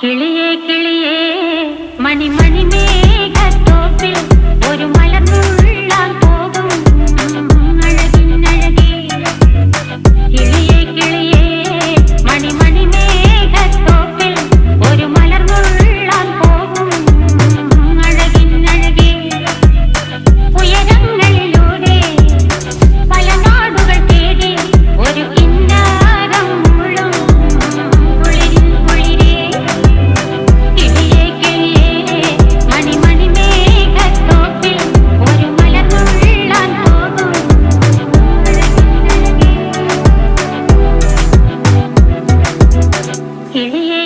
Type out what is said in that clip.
കിളിയേ കിളിയേ മണിമണി മേഘത്തോപ്പിൽ ഒരു മലർന്നുള്ളാൻ പോകും അഴകിനഴകേ. കിളിയേ കിളിയേ മണിമണി മേഘത്തോപ്പിൽ ഒരു മലർന്നുള്ളാൻ പോകും അഴകിനഴകേ. ഉയരങ്ങളിലൂടെ പല നാടുകൾ തേടി ഒരു കിന്നാരം മുള്ളും കുളിരിൻ കുളിരേ. കിളിയേ കിളിയേ മണിമണി മേഘത്തോപ്പിൽ ഒരു മലർന്നുള്ളാൻ പോകും അഴകിനഴകേ. കിളിയേ